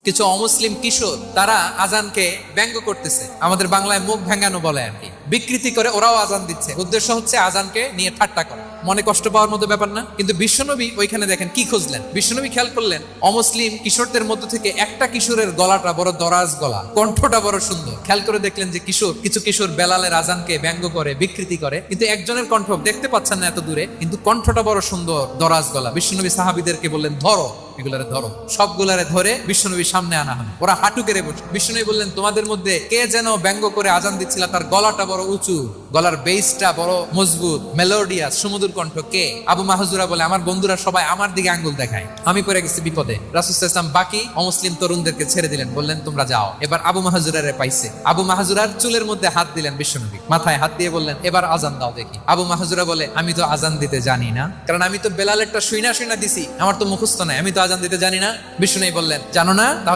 কিছু অমুসলিম কিশোর তারা আজানকে ব্যঙ্গ করতেছে, আমাদের বাংলায় মুখ ভেঙ্গানো বলে আর কি, বিকৃতি করে ওরাও আজান দিচ্ছে। উদ্দেশ্য হচ্ছে আজানকে নিয়ে ঠাট্টা করা, মনে কষ্ট পাওয়ার মতো ব্যাপার না। কিন্তু বিশ্বনবী ওইখানে দেখেন কি খুঁজলেন। বিশ্বনবী খেয়াল করলেন অমুসলিম কিশোরদের মধ্য থেকে একটা কিশোরের গলাটা বড় দরাজ গলা, কণ্ঠটা বড় সুন্দর। খেয়াল করে দেখলেন যে কিছু কিশোর বেলালের আজানকে ব্যঙ্গ করে, বিকৃতি করে, কিন্তু একজনের কণ্ঠ দেখতে পাচ্ছেন না এত দূরে, কিন্তু কণ্ঠটা বড় সুন্দর, দরাজ গলা। বিশ্বনবী সাহাবীদেরকে বললেন ধরো, এগুলারে ধরো। সবগুলারে ধরে বিশ্বনবীর সামনে আনা হলো। ওরা হাঁটু কেড়ে বসে। বিশ্বনবী বললেন তোমাদের মধ্যে কে যেন ব্যঙ্গ করে আজান দিচ্ছিল, তার গলাটা বড় উঁচু, গলার বেসটা বড় মজবুত, মেলোডিয়াস, সুমধুর কণ্ঠ কে? আবু মাহজুরা বলে আমার বন্ধুরা সবাই আমার দিকে আঙ্গুল দেখায়, আমি পড়ে গেছি বিপদে। রাসূল সাল্লাল্লাহু আলাইহি ওয়াসাল্লাম বাকি অমুসলিম তরুণদেরকে ছেড়ে দিলেন, বললেন তোমরা যাও। এবার আবু মাহজুরারে পাইছে। আবু মাহজুরার চুলের মধ্যে হাত দিলেন বিশ্বনবী, মাথায় হাত দিয়ে বললেন এবার আজান দাও দেখি। আবু মাহজুরা বলে আমি তো আজান দিতে জানি না, কারণ আমি তো বেলালেরটা শুইনা দিছি, আমার তো মুখস্থ নাই, আমি তো আজান দিতে জানি না। বিশ্বনবী বললেন জানো না?